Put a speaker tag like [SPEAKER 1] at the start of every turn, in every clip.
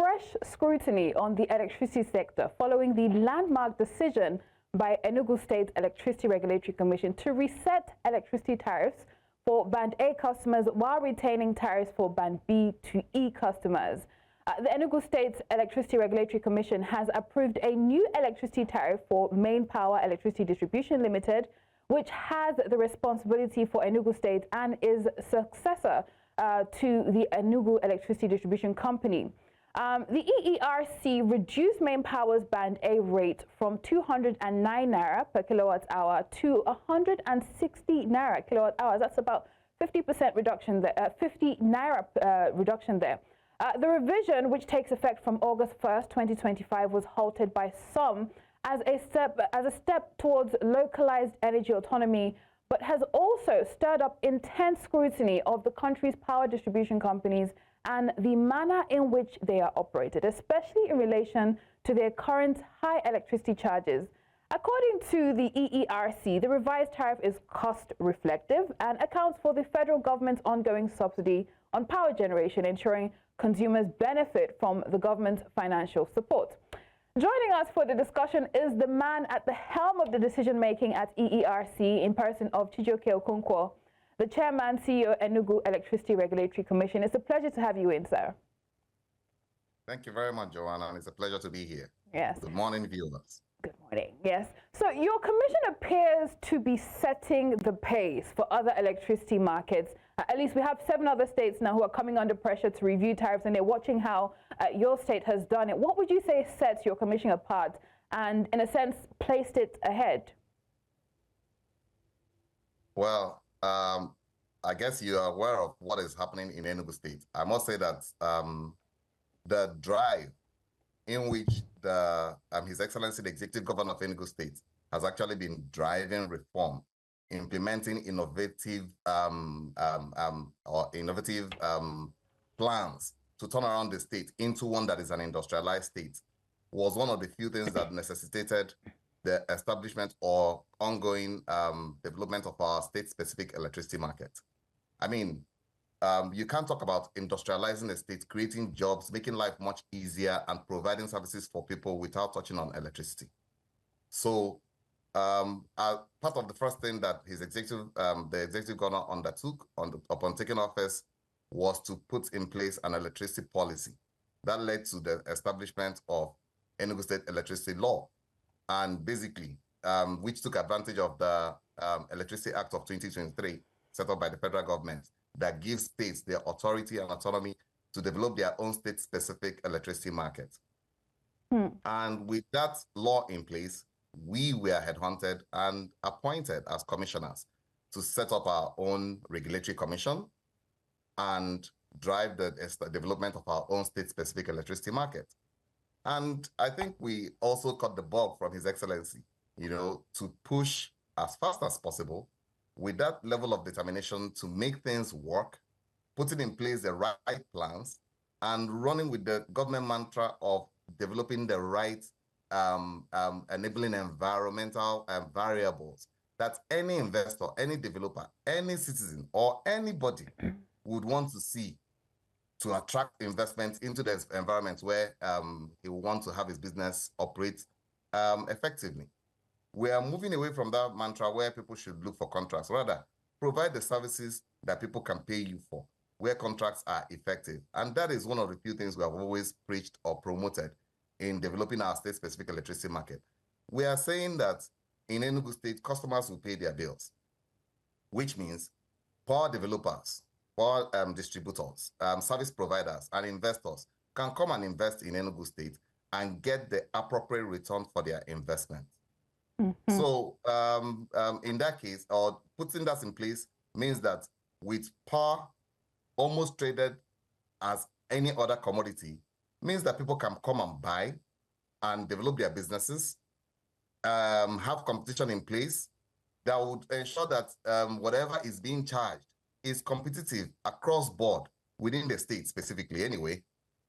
[SPEAKER 1] fresh scrutiny on the electricity sector following the landmark decision by Enugu State Electricity Regulatory Commission to reset electricity tariffs for Band A customers while retaining tariffs for Band B to E customers. The Enugu State Electricity Regulatory Commission has approved a new electricity tariff for MainPower Electricity Distribution Limited, which has the responsibility for Enugu State and is successor to the Enugu Electricity Distribution Company. The EERC reduced MainPower's Band A rate from 209 naira per kilowatt hour to 160 naira kilowatt hours. That's about 50% reduction there, 50 naira reduction there. The revision, which takes effect from August 1st, 2025, was halted by some as a step towards localized energy autonomy, but has also stirred up intense scrutiny of the country's power distribution companies and the manner in which they are operated, especially in relation to their current high electricity charges. According to the EERC, the revised tariff is cost reflective and accounts for the federal government's ongoing subsidy on power generation, ensuring consumers benefit from the government's financial support. Joining us for the discussion is the man at the helm of the decision-making at EERC in person of Chijioke Okonkwo, the Chairman, CEO, Enugu Electricity Regulatory Commission. It's a pleasure to have you in, sir.
[SPEAKER 2] Thank you very much, Joanna, and it's a pleasure to be here.
[SPEAKER 1] Yes.
[SPEAKER 2] Good morning, viewers.
[SPEAKER 1] Good morning. Yes. So your commission appears to be setting the pace for other electricity markets. At least we have 7 other states now who are coming under pressure to review tariffs, and they're watching how your state has done it. What would you say sets your commission apart and, in a sense, placed it ahead?
[SPEAKER 2] Well, I guess you are aware of what is happening in Enugu State. I must say that the drive in which His Excellency, the Executive Governor of Enugu State, has actually been driving reform, implementing innovative plans to turn around the state into one that is an industrialized state, was one of the few things that necessitated the establishment or ongoing development of our state-specific electricity market. I mean, you can't talk about industrializing the state, creating jobs, making life much easier, and providing services for people without touching on electricity. So part of the first thing that the executive governor undertook upon taking office was to put in place an electricity policy that led to the establishment of Enugu State Electricity Law, and basically, which took advantage of the Electricity Act of 2023, set up by the federal government, that gives states their authority and autonomy to develop their own state-specific electricity market. And with that law in place, we were headhunted and appointed as commissioners to set up our own regulatory commission and drive the development of our own state-specific electricity market. And I think we also caught the bug from His Excellency, to push as fast as possible with that level of determination to make things work, putting in place the right plans, and running with the government mantra of developing the right enabling environmental variables that any investor, any developer, any citizen, or anybody would want to see to attract investment into the environment where he will want to have his business operate effectively. We are moving away from that mantra where people should look for contracts. Rather, provide the services that people can pay you for, where contracts are effective. And that is one of the few things we have always preached or promoted in developing our state-specific electricity market. We are saying that in Enugu State, customers will pay their bills, which means power developers, power distributors, service providers, and investors can come and invest in Enugu State and get the appropriate return for their investment. So in that case, or putting that in place means that with power almost traded as any other commodity, means that people can come and buy and develop their businesses, have competition in place that would ensure that whatever is being charged is competitive across board within the state specifically anyway,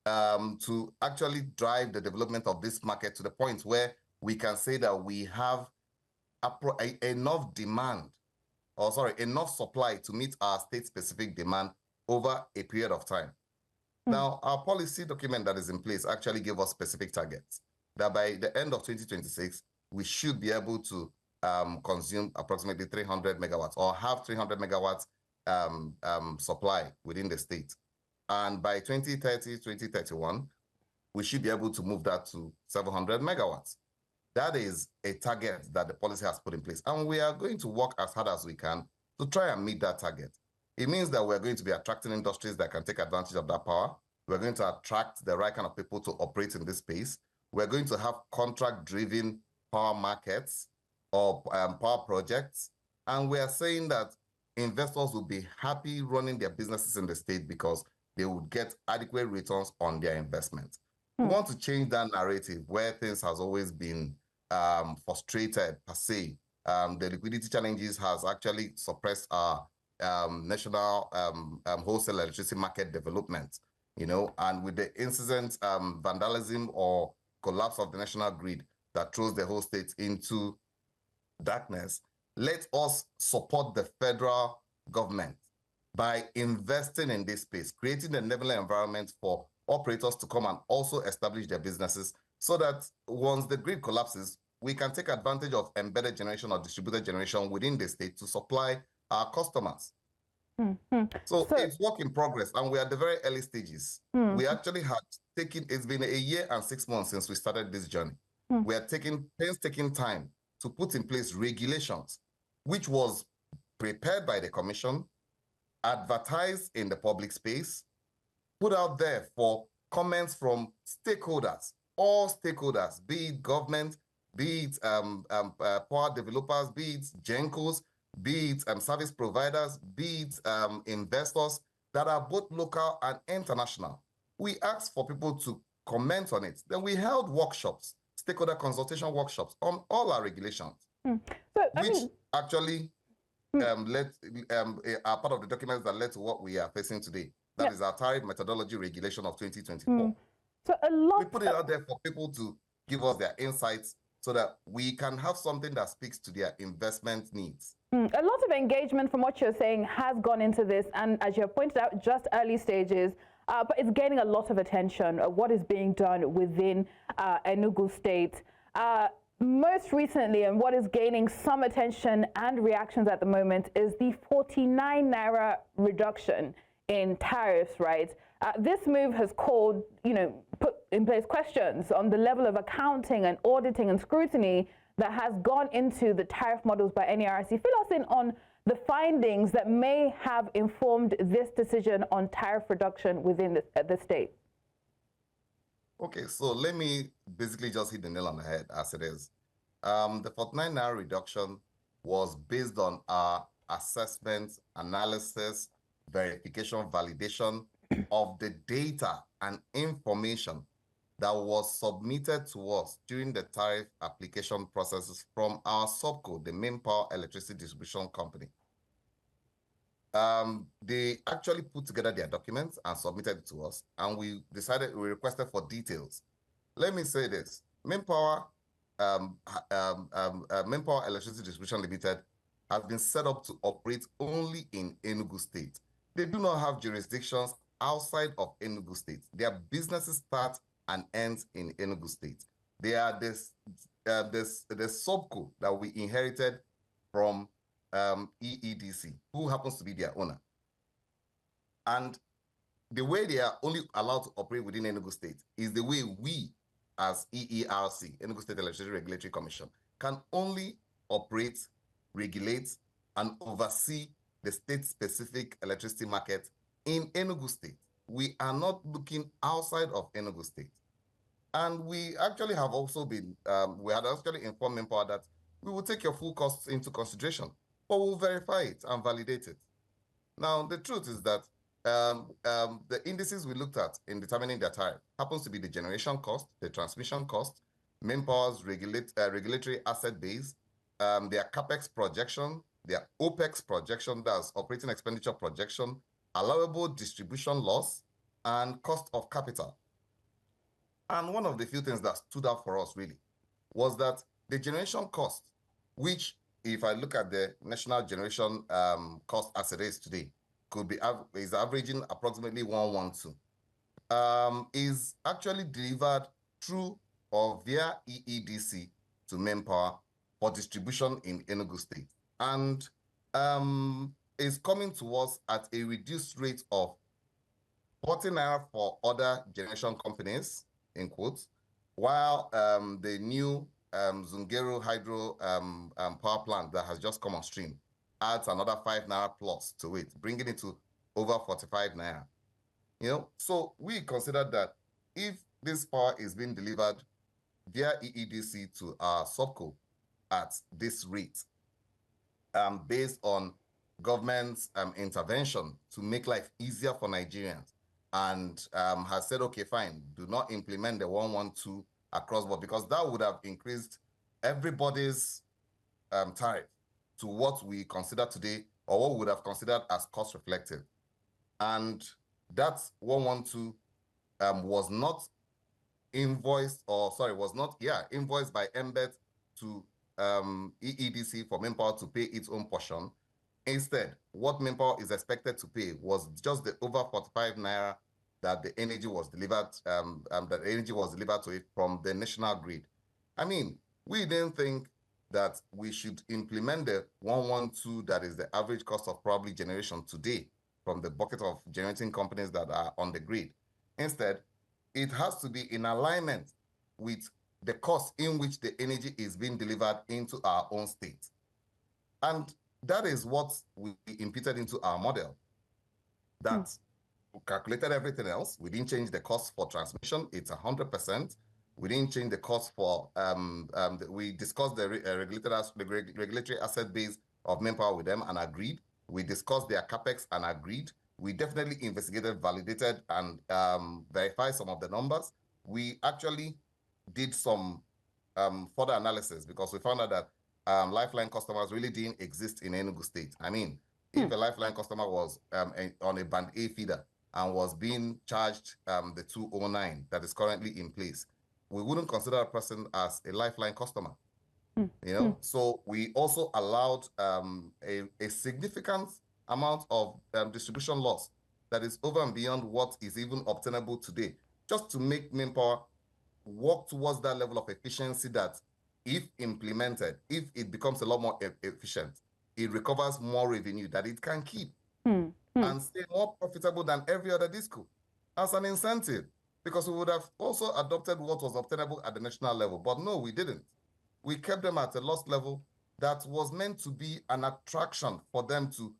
[SPEAKER 2] to actually drive the development of this market to the point where we can say that we have enough supply to meet our state-specific demand over a period of time. Now, our policy document that is in place actually gave us specific targets that by the end of 2026, we should be able to consume approximately 300 megawatts or have 300 megawatts supply within the state. And by 2030, 2031, we should be able to move that to 700 megawatts. That is a target that the policy has put in place. And we are going to work as hard as we can to try and meet that target. It means that we're going to be attracting industries that can take advantage of that power. We're going to attract the right kind of people to operate in this space. We're going to have contract-driven power markets or power projects. And we are saying that investors will be happy running their businesses in the state because they would get adequate returns on their investment. We want to change that narrative where things has always been frustrated per se. The liquidity challenges has actually suppressed our national wholesale electricity market development, and with the incessant vandalism or collapse of the national grid that throws the whole state into darkness, let us support the federal government by investing in this space, creating a level environment for operators to come and also establish their businesses so that once the grid collapses, we can take advantage of embedded generation or distributed generation within the state to supply our customers. So it's work in progress, and we're at the very early stages. We actually had taken, it's been a year and 6 months since we started this journey. We are taking painstaking time to put in place regulations, which was prepared by the commission, advertised in the public space, put out there for comments from stakeholders, all stakeholders, be it government, be it power developers, be it GENCOs, be it service providers, be it investors that are both local and international. We asked for people to comment on it. Then we held workshops, stakeholder consultation workshops on all our regulations, actually are part of the documents that led to what we are facing today. That is our tariff methodology regulation of 2024.
[SPEAKER 1] So
[SPEAKER 2] we put it out there for people to give us their insights so that we can have something that speaks to their investment needs.
[SPEAKER 1] A lot of engagement from what you're saying has gone into this, and as you have pointed out, just early stages, but it's gaining a lot of attention, what is being done within Enugu State. Most recently, and what is gaining some attention and reactions at the moment, is the 49 Naira reduction in tariffs, right? This move has called, put in place questions on the level of accounting and auditing and scrutiny that has gone into the tariff models by EERC. Fill us in on the findings that may have informed this decision on tariff reduction within the state.
[SPEAKER 2] Okay, so let me basically just hit the nail on the head as it is. The 49 Naira reduction was based on our assessment, analysis, verification, validation of the data and information that was submitted to us during the tariff application processes from our subco, the MainPower Electricity Distribution Company. They actually put together their documents and submitted it to us, and we requested for details. Let me say this: MainPower Electricity Distribution Limited has been set up to operate only in Enugu State. They do not have jurisdictions outside of Enugu State. Their businesses start and ends in Enugu State. They are the subco that we inherited from EEDC, who happens to be their owner. And the way they are only allowed to operate within Enugu State is the way we, as EERC, Enugu State Electricity Regulatory Commission, can only operate, regulate, and oversee the state-specific electricity market in Enugu State. We are not looking outside of Enugu State. And we actually have also been, we had actually informed MainPower that we will take your full costs into consideration, but we'll verify it and validate it. Now, the truth is that the indices we looked at in determining their tariff happens to be the generation cost, the transmission cost, MainPower's regulatory asset base, their CapEx projection, their OpEx projection, that's operating expenditure projection, allowable distribution loss, and cost of capital. And one of the few things that stood out for us really was that the generation cost, which if I look at the national generation cost as it is today, is averaging approximately 112. is actually delivered through or via EEDC to MainPower for distribution in Enugu State, and is coming to us at a reduced rate of 40 naira for other generation companies, in quotes, while the new Zungeru hydro power plant that has just come on stream adds another 5 naira plus to it, bringing it to over 45 naira. So we consider that if this power is being delivered via EEDC to our subco at this rate, based on government's intervention to make life easier for Nigerians, and has said, okay, fine, do not implement the 112 across board, because that would have increased everybody's tariff to what we consider today, or what we would have considered as cost reflective. And that 112 was not invoiced, invoiced by Embed to EEDC for MainPower to pay its own portion. Instead, what MainPower is expected to pay was just the over 45 naira that the energy was delivered, to it from the national grid. I mean, we didn't think that we should implement the 112 that is the average cost of probably generation today from the bucket of generating companies that are on the grid. Instead, it has to be in alignment with the cost in which the energy is being delivered into our own state. And that is what we imputed into our model. That we calculated everything else. We didn't change the cost for transmission. It's 100%. We didn't change the cost for, we discussed the regulatory asset base of MainPower with them and agreed. We discussed their CapEx and agreed. We definitely investigated, validated, and verified some of the numbers. We actually did some further analysis, because we found out that Lifeline customers really didn't exist in Enugu State. I mean, if a Lifeline customer was on a Band A feeder and was being charged the 209 that is currently in place, we wouldn't consider a person as a Lifeline customer. So we also allowed a significant amount of distribution loss that is over and beyond what is even obtainable today, just to make MainPower work towards that level of efficiency that, if implemented, if it becomes a lot more efficient, it recovers more revenue that it can keep and stay more profitable than every other disco as an incentive, because we would have also adopted what was obtainable at the national level. But no, we didn't. We kept them at a loss level that was meant to be an attraction for them to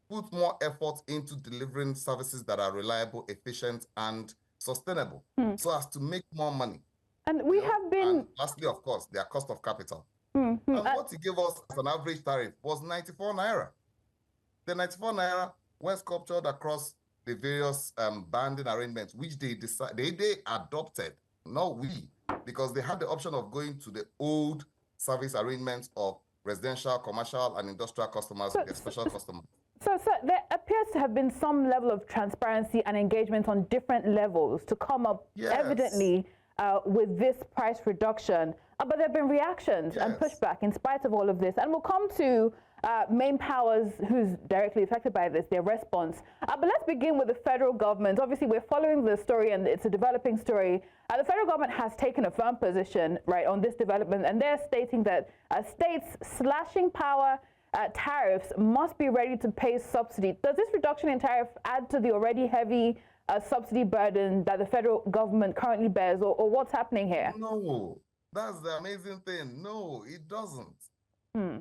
[SPEAKER 2] put more effort into delivering services that are reliable, efficient, and sustainable, so as to make more money.
[SPEAKER 1] And we have been...
[SPEAKER 2] And lastly, of course, their cost of capital. And what he gave us as an average tariff was 94 naira. The 94 naira were sculptured across the various banding arrangements, which they adopted, not we, because they had the option of going to the old service arrangements of residential, commercial, and industrial customers with their special customers.
[SPEAKER 1] So there appears to have been some level of transparency and engagement on different levels to come up evidently with this price reduction. But there have been reactions and pushback in spite of all of this. And we'll come to MainPower's, who's directly affected by this, their response. But let's begin with the federal government. Obviously, we're following the story, and it's a developing story. The federal government has taken a firm position, right, on this development, and they're stating that states slashing power tariffs must be ready to pay subsidy. Does this reduction in tariff add to the already heavy subsidy burden that the federal government currently bears, or what's happening here?
[SPEAKER 2] No, that's the amazing thing. No, it doesn't.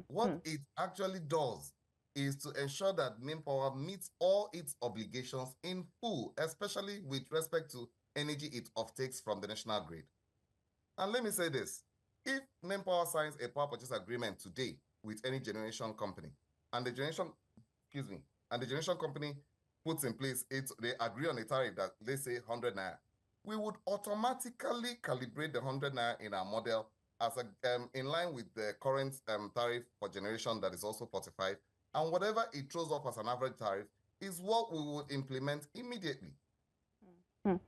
[SPEAKER 2] What it actually does is to ensure that MainPower meets all its obligations in full, especially with respect to energy it offtakes from the national grid. And let me say this: if MainPower signs a power purchase agreement today with any generation company, and the generation company puts in place they agree on a tariff that, let's say, 100 naira, we would automatically calibrate the 100 naira in our model as in line with the current tariff for generation that is also 45, and whatever it throws up as an average tariff is what we would implement immediately. Right.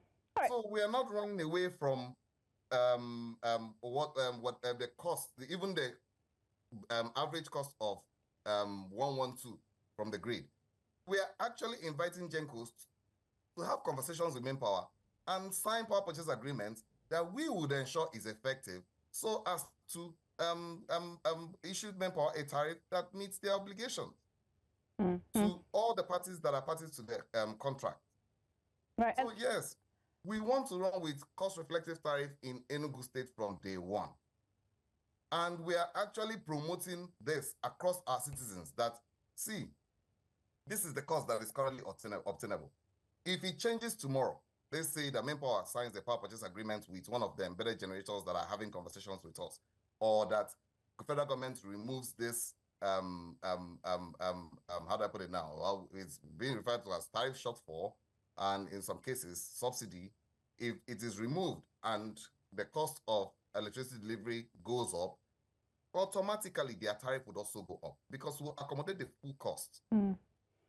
[SPEAKER 2] So we are not running away from the cost, even the average cost of 112 from the grid. We are actually inviting Gencos to have conversations with MainPower and sign power purchase agreements that we would ensure is effective so as to issue MainPower a tariff that meets their obligations to all the parties that are parties to the contract.
[SPEAKER 1] Right.
[SPEAKER 2] So yes, we want to run with cost-reflective tariff in Enugu State from day one. And we are actually promoting this across our citizens that, see, this is the cost that is currently obtainable. If it changes tomorrow, let's say that MainPower signs the power purchase agreement with one of the embedded generators that are having conversations with us, or that the federal government removes this, how do I put it now? Well, it's being referred to as tariff shortfall, and in some cases, subsidy. If it is removed and the cost of electricity delivery goes up, automatically their tariff would also go up because we'll accommodate the full cost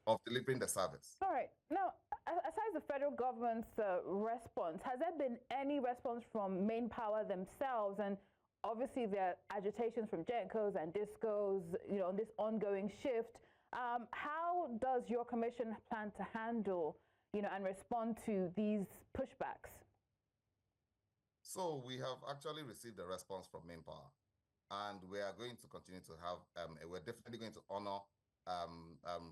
[SPEAKER 2] of delivering the service.
[SPEAKER 1] All right. Now, aside the federal government's response, has there been any response from MainPower themselves? And obviously, there are agitations from GenCos and DISCOs, on this ongoing shift. How does your commission plan to handle, and respond to these pushbacks?
[SPEAKER 2] So we have actually received a response from MainPower, and we are going to continue to have, we're definitely going to honor,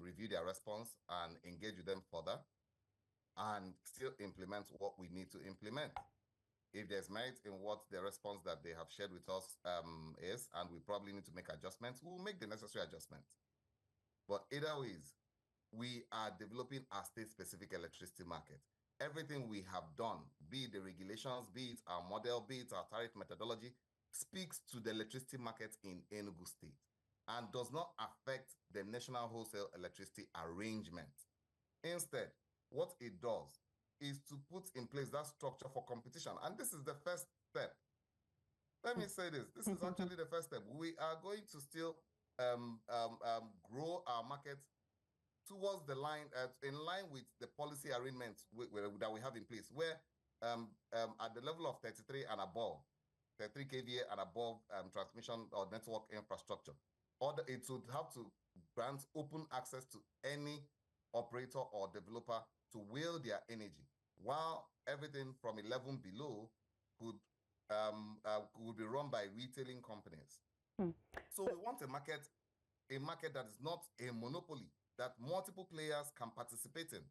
[SPEAKER 2] review their response and engage with them further and still implement what we need to implement. If there's merit in what the response that they have shared with us is, and we probably need to make adjustments, we'll make the necessary adjustments. But either ways, we are developing our state-specific electricity market. Everything we have done, be it the regulations, be it our model, be it our tariff methodology, speaks to the electricity market in Enugu State and does not affect the national wholesale electricity arrangement. Instead, what it does is to put in place that structure for competition. And this is the first step. Let me say this. This is actually the first step. We are going to still grow our market towards the line, in line with the policy arrangements that we have in place, where at the level of 33 and above, 33 kVA and above transmission or network infrastructure, it would have to grant open access to any operator or developer to wheel their energy, while everything from 11 below could be run by retailing companies. So we want a market that is not a monopoly, that multiple players can participate in.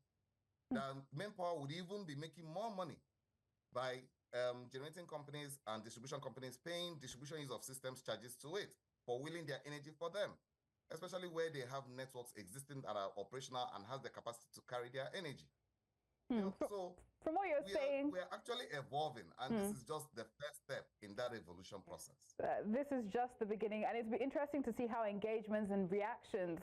[SPEAKER 2] Then MainPower would even be making more money by generating companies and distribution companies paying distribution use of systems charges to it for wheeling their energy for them, especially where they have networks existing that are operational and has the capacity to carry their energy. So
[SPEAKER 1] from what you're saying,
[SPEAKER 2] we are actually evolving, and this is just the first step in that evolution process.
[SPEAKER 1] This is just the beginning, and it's interesting to see how engagements and reactions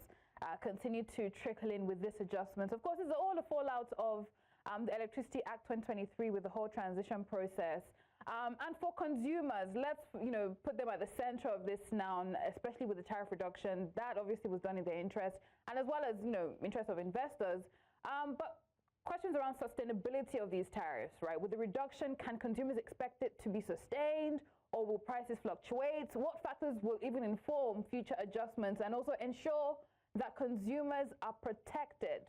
[SPEAKER 1] continue to trickle in with this adjustment. Of course, it's all a fallout of the Electricity Act 2023 with the whole transition process. And for consumers, let's put them at the center of this now, especially with the tariff reduction. That obviously was done in their interest, and as well as interest of investors. But questions around sustainability of these tariffs, right? With the reduction, can consumers expect it to be sustained, or will prices fluctuate? What factors will even inform future adjustments and also ensure that consumers are protected?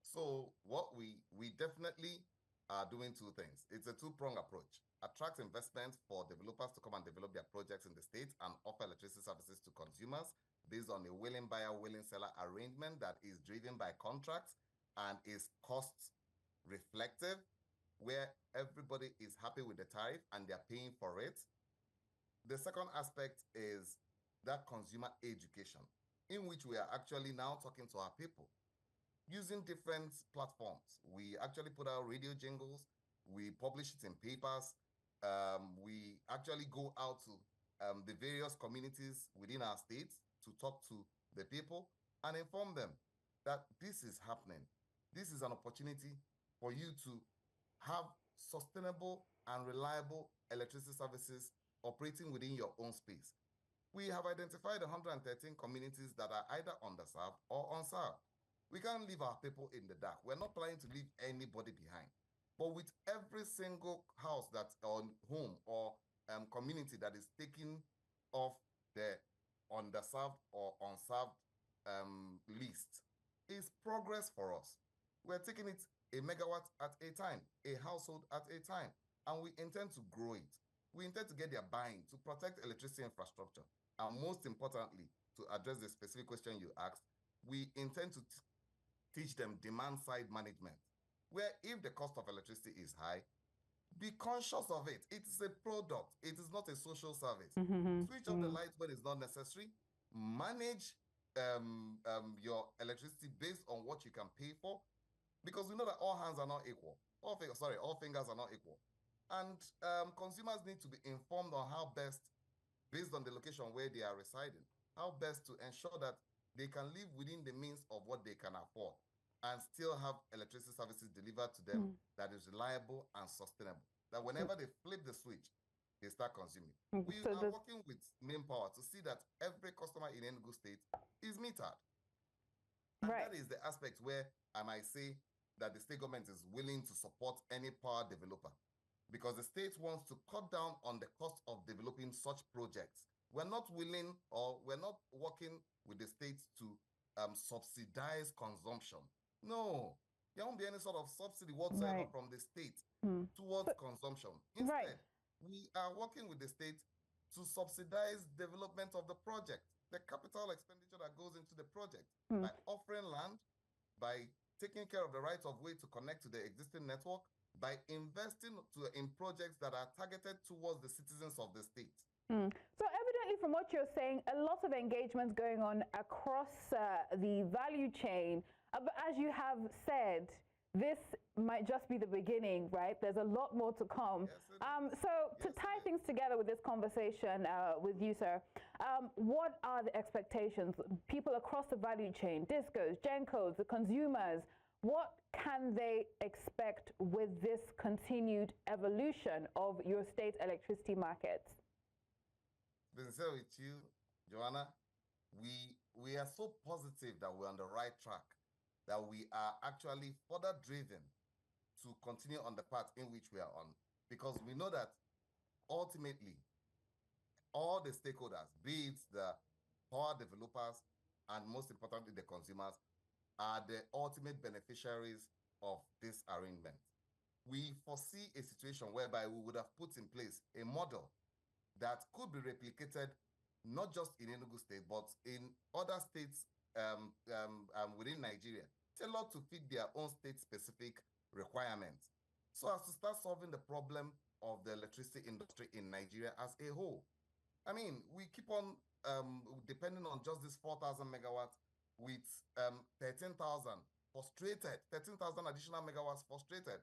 [SPEAKER 2] So what we definitely are doing two things. It's a two-pronged approach. Attract investment for developers to come and develop their projects in the state and offer electricity services to consumers based on a willing buyer, willing seller arrangement that is driven by contracts and is cost reflective, where everybody is happy with the tariff and they're paying for it. The second aspect is that consumer education, in which we are actually now talking to our people using different platforms. We actually put out radio jingles, we publish it in papers, we actually go out to the various communities within our states to talk to the people and inform them that this is happening. This is an opportunity for you to have sustainable and reliable electricity services operating within your own space. We have identified 113 communities that are either underserved or unserved. We can't leave our people in the dark. We're not planning to leave anybody behind. But with every single house that's on home or community that is taken off the underserved or unserved list is progress for us. We're taking it a megawatt at a time, a household at a time. And we intend to grow it. We intend to get their buying to protect electricity infrastructure. And most importantly, to address the specific question you asked, we intend to teach them demand-side management, where if the cost of electricity is high, be conscious of it. It is a product. It is not a social service. Switch off the lights when it's not necessary. Manage your electricity based on what you can pay for, because we know that all hands are not equal. All fingers are not equal. And consumers need to be informed on how best, based on the location where they are residing, how best to ensure that they can live within the means of what they can afford and still have electricity services delivered to them that is reliable and sustainable. That whenever they flip the switch, they start consuming. We are working with MainPower to see that every customer in Enugu State is metered. And that is the aspect where I might say that the state government is willing to support any power developer, because the state wants to cut down on the cost of developing such projects. We're not willing, or we're not working with the states to subsidize consumption. No, there won't be any sort of subsidy whatsoever from the state towards consumption. Instead, we are working with the state to subsidize development of the project, the capital expenditure that goes into the project, by offering land, by taking care of the rights of way to connect to the existing network, by investing in projects that are targeted towards the citizens of the state.
[SPEAKER 1] So evidently, from what you're saying, a lot of engagements going on across the value chain. But as you have said, this might just be the beginning, right? There's a lot more to come. Yes, so to tie things together with this conversation with you, sir, what are the expectations? People across the value chain, discos, gencos, the consumers, what can they expect with this continued evolution of your state electricity markets?
[SPEAKER 2] To be sincere with you, Joanna, we are so positive that we're on the right track, that we are actually further driven to continue on the path in which we are on, because we know that ultimately all the stakeholders, be it the power developers and most importantly the consumers, are the ultimate beneficiaries of this arrangement. We foresee a situation whereby we would have put in place a model that could be replicated not just in Enugu State, but in other states within Nigeria, tailored to fit their own state-specific requirements, so as to start solving the problem of the electricity industry in Nigeria as a whole. I mean, we keep on depending on just this 4,000 megawatts with 13,000 frustrated, 13,000 additional megawatts frustrated,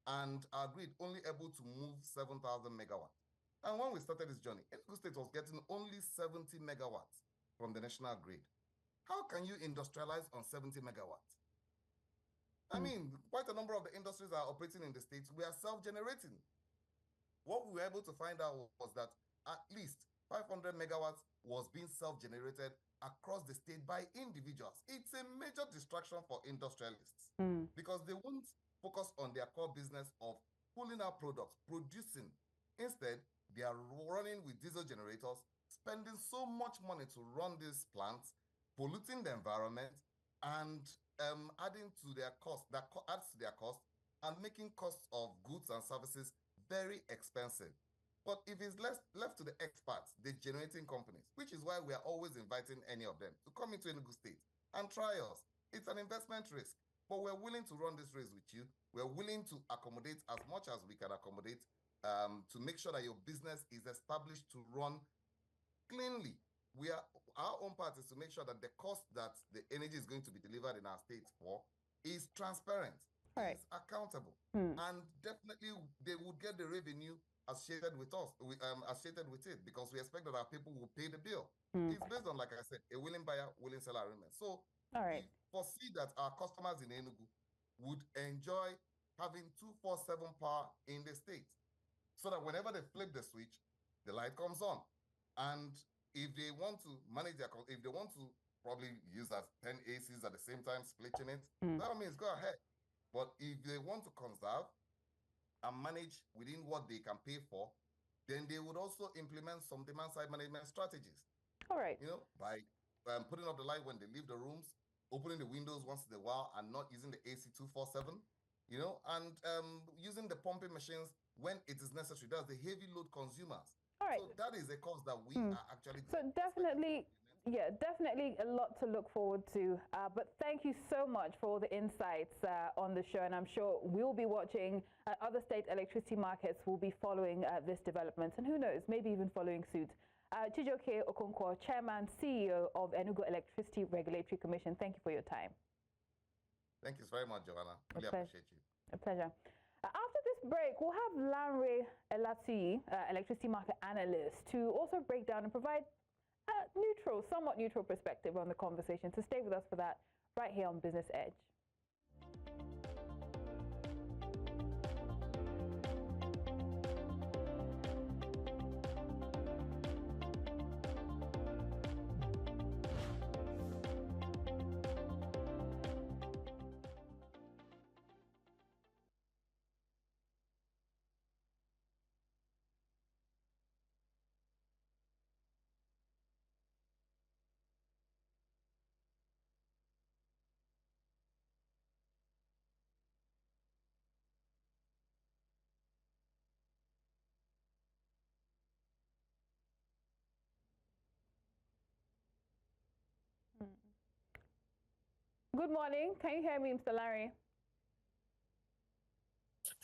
[SPEAKER 2] and our grid only able to move 7,000 megawatts. And when we started this journey, Enugu State was getting only 70 megawatts from the national grid. How can you industrialize on 70 megawatts? I mean, quite a number of the industries that are operating in the States, we are self-generating. What we were able to find out was that at least 500 megawatts was being self-generated across the state by individuals. It's a major distraction for industrialists because they won't focus on their core business of pulling out products, producing. Instead, they are running with diesel generators, spending so much money to run these plants, polluting the environment, and adding to their cost, that adds to their cost, and making costs of goods and services very expensive. But if it's left to the experts, the generating companies, which is why we are always inviting any of them to come into Enugu State and try us. It's an investment risk, but we're willing to run this race with you. We're willing to accommodate as much as we can accommodate to make sure that your business is established to run cleanly. Our own part is to make sure that the cost that the energy is going to be delivered in our state for is transparent, is accountable, and definitely they would get the revenue associated with us, associated with it, because we expect that our people will pay the bill. It's based on, like I said, a willing buyer, willing seller agreement. So we foresee that our customers in Enugu would enjoy having 24/7 power in the state, so that whenever they flip the switch, the light comes on. And if they want to manage if they want to probably use that 10 ACs at the same time, splitting it, that means go ahead. But if they want to conserve and manage within what they can pay for, then they would also implement some demand-side management strategies.
[SPEAKER 1] All right.
[SPEAKER 2] You know, by putting up the light when they leave the rooms, opening the windows once in a while, and not using the AC 24/7. you know, and using the pumping machines when it is necessary. That's the heavy load consumers.
[SPEAKER 1] All right.
[SPEAKER 2] So that is a cost that we are actually.
[SPEAKER 1] So definitely, yeah, definitely a lot to look forward to. But thank you so much for all the insights on the show, and I'm sure we'll be watching. Other state electricity markets will be following this development, and who knows, maybe even following suit. Chijioke Okonkwo, Chairman, CEO of Enugu Electricity Regulatory Commission. Thank you for your time.
[SPEAKER 2] Thank you very much, Joanna. Really appreciate you.
[SPEAKER 1] A pleasure. After this break, we'll have Lanre Elatui, electricity market analyst, to also break down and provide a neutral, somewhat neutral perspective on the conversation. So stay with us for that right here on Business Edge. Good morning. Can you hear me, Mr. Larry?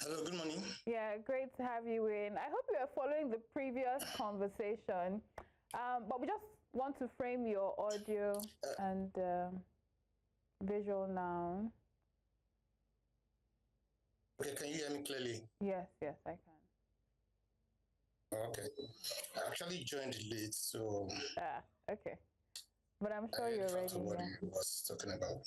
[SPEAKER 3] Hello, good morning.
[SPEAKER 1] Yeah, great to have you in. I hope you are following the previous conversation, but we just want to frame your audio and visual now.
[SPEAKER 3] Okay, can you hear me clearly?
[SPEAKER 1] Yes, yes, I can.
[SPEAKER 3] Okay. I actually joined late, so...
[SPEAKER 1] Okay. But I'm sure you're ready.
[SPEAKER 3] What you was talking about.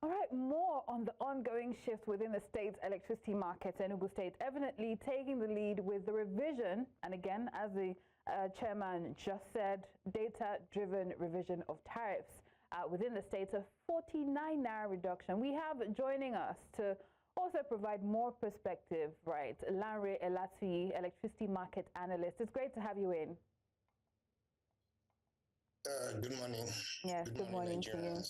[SPEAKER 1] All right, more on the ongoing shift within the state's electricity market. Enugu State evidently taking the lead with the revision, and again, as the chairman just said, data-driven revision of tariffs within the state, a 49 naira reduction. We have joining us to also provide more perspective, right, Lanre Elatui, electricity market analyst. It's great to have you in.
[SPEAKER 3] Good morning.
[SPEAKER 1] Yes, good morning to you.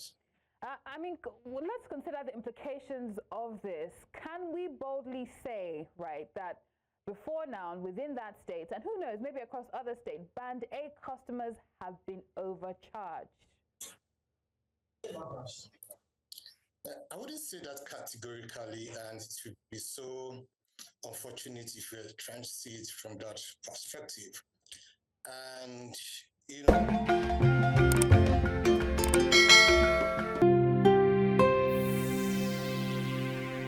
[SPEAKER 1] I mean, let's consider the implications of this. Can we boldly say, right, that before now, within that state, and who knows, maybe across other states, Band A customers have been overcharged?
[SPEAKER 3] I wouldn't say that categorically, and it would be so unfortunate if you're trying to see it from that perspective. And, you know...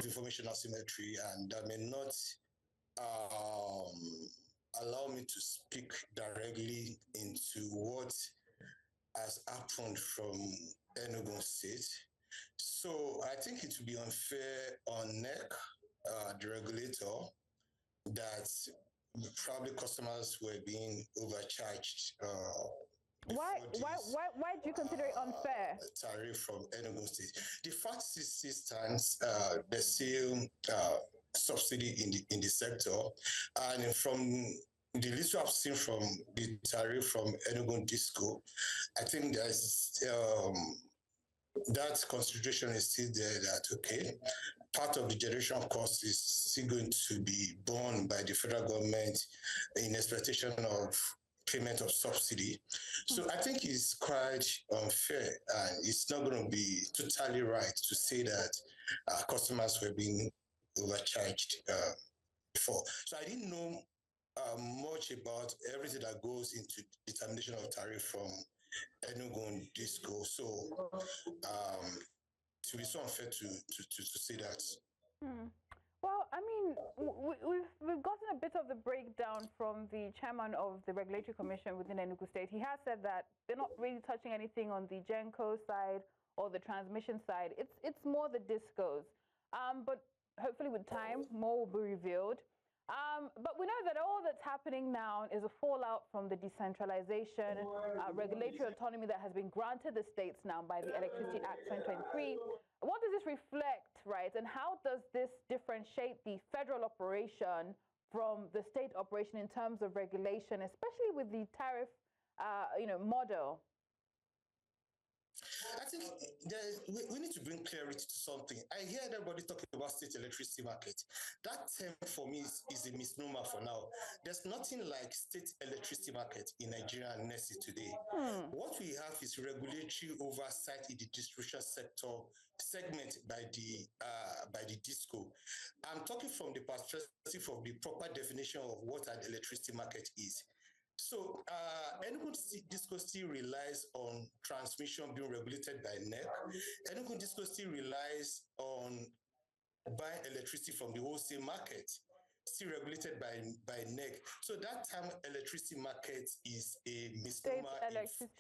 [SPEAKER 3] information asymmetry, and that may not allow me to speak directly into what has happened from Enugu State. So I think it would be unfair on NEC, the regulator, that probably customers were being overcharged.
[SPEAKER 1] Why do you consider it unfair?
[SPEAKER 3] Tariff from Enugu State. The fact is stands, there's still subsidy in the sector, and from the little I've seen from the tariff from Enugu Disco, I think there's that consideration is still there. That okay, part of the generation cost is still going to be borne by the federal government in expectation of payment of subsidy. So I think it's quite unfair, and it's not going to be totally right to say that customers were being overcharged before. So I didn't know much about everything that goes into determination of tariff from Enugu and Disco. So it would be so unfair to say that.
[SPEAKER 1] Well, I mean, we've gotten a bit of the breakdown from the chairman of the Regulatory Commission within Enugu State. He has said that they're not really touching anything on the GenCo side or the transmission side. It's more the discos. But hopefully with time, more will be revealed. But we know that all that's happening now is a fallout from the decentralization, regulatory autonomy that has been granted the states now by the Electricity Act 2023. What does this reflect, right? And how does this differentiate the federal operation from the state operation in terms of regulation, especially with the tariff, model?
[SPEAKER 3] I think we need to bring clarity to something. I hear everybody talking about state electricity market. That term for me is a misnomer for now. There's nothing like state electricity market in Nigeria and NESI today. What we have is regulatory oversight in the distribution sector segment by the DISCO. I'm talking from the perspective of the proper definition of what an electricity market is. So Enugu DISCO still relies on transmission being regulated by NEC. Enugu DISCO still relies on buying electricity from the wholesale market, still regulated by NEC. So that term electricity market is a misnomer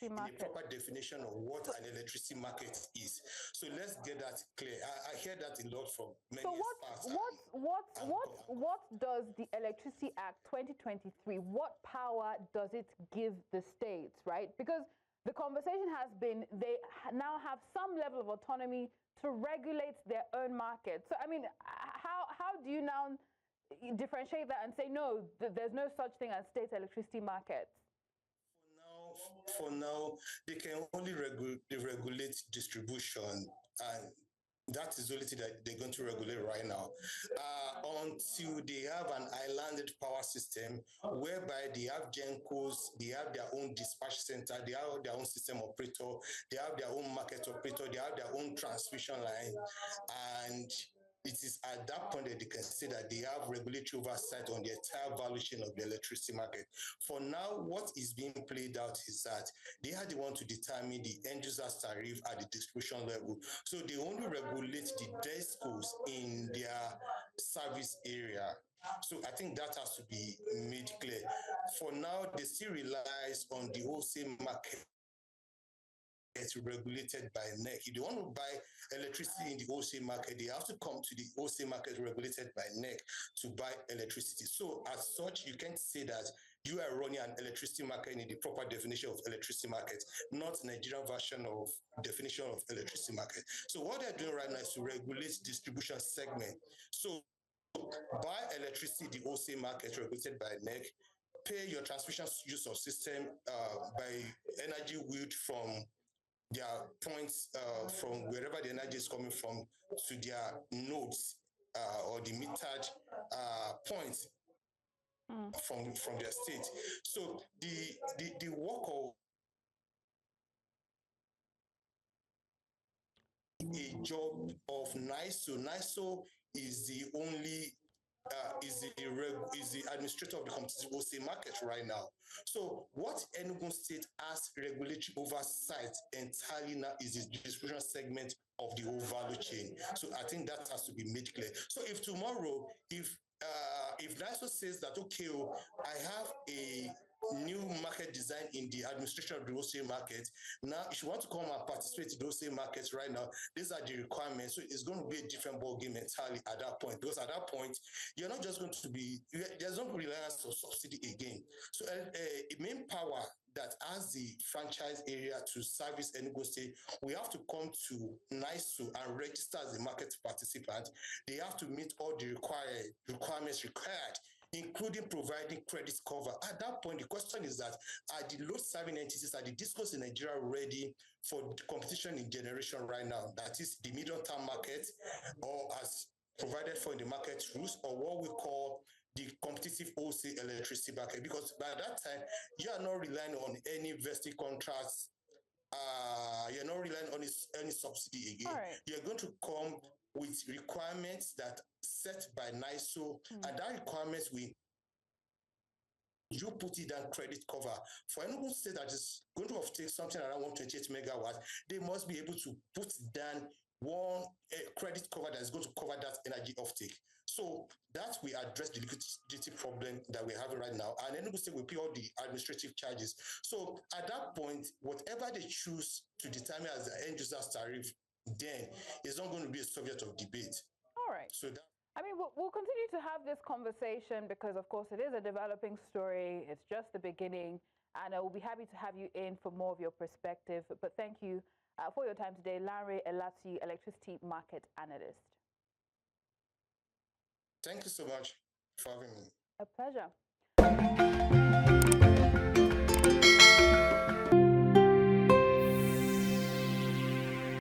[SPEAKER 3] in a proper definition of what an electricity market is. So let's get that clear. I hear that a lot from many experts.
[SPEAKER 1] So what does the Electricity Act 2023, what power does it give the states, right? Because the conversation has been they now have some level of autonomy to regulate their own market. So, I mean, how do you now differentiate that and say, no, there's no such thing as state electricity markets?
[SPEAKER 3] For now, they can only regulate distribution, and that is the only thing that they're going to regulate right now, until they have an islanded power system whereby they have GENCOs, they have their own dispatch center, they have their own system operator, they have their own market operator, they have their own transmission line, and it is at that point that they can say that they have regulatory oversight on the entire value chain of the electricity market. For now, what is being played out is that they are the one to determine the end user's tariff at the distribution level. So they only regulate the DESCOs in their service area. So I think that has to be made clear. For now, they still relies on the wholesale market. It's regulated by NEC. If they want to buy electricity in the wholesale market, they have to come to the wholesale market regulated by NEC to buy electricity. So as such, you can't say that you are running an electricity market in the proper definition of electricity market, not Nigerian version of definition of electricity market. So what they're doing right now is to regulate distribution segment. So buy electricity in the wholesale market regulated by NEC, pay your transmission use of system by energy wheeled from their points from wherever the energy is coming from to their nodes or the metered points from their state. So the work of a job of NISO. NISO is the only is the administrator of the competitive wholesale market right now. So what Enugu State has regulatory oversight entirely now is the distribution segment of the whole value chain. So I think that has to be made clear. So if tomorrow, if NISO says that, okay, I have a new market design in the administration of the wholesale market. Now, if you want to come and participate in the wholesale markets right now, these are the requirements. So it's going to be a different ballgame entirely at that point, because at that point, you're not just going to be, there's no reliance on subsidy again. So MainPower that has the franchise area to service Enugu State, we have to come to NISO and register as a market participant. They have to meet all the requirements required, including providing credit cover. At that point, the question is that, are the load-serving entities, are the DISCOs in Nigeria ready for competition in generation right now? That is the medium-term market, or as provided for in the market rules, or what we call the competitive wholesale electricity market? Because by that time, you are not relying on any vested contracts. You're not relying on any subsidy again. Right. You're going to come with requirements that set by NISO, and that requirements you put it down credit cover. For Enugu State that is going to take something around 128 megawatts, they must be able to put down one credit cover that is going to cover that energy offtake. So that we address the liquidity problem that we're having right now, and Enugu State will pay all the administrative charges. So at that point, whatever they choose to determine as the end user's tariff, then it's not going to be a subject of debate.
[SPEAKER 1] All right.
[SPEAKER 3] So that,
[SPEAKER 1] I mean, we'll continue to have this conversation because, of course, it is a developing story. It's just the beginning, and we'll be happy to have you in for more of your perspective. But thank you for your time today, Lanre Elatu, Electricity Market Analyst.
[SPEAKER 3] thank you so much for having me.
[SPEAKER 1] A pleasure.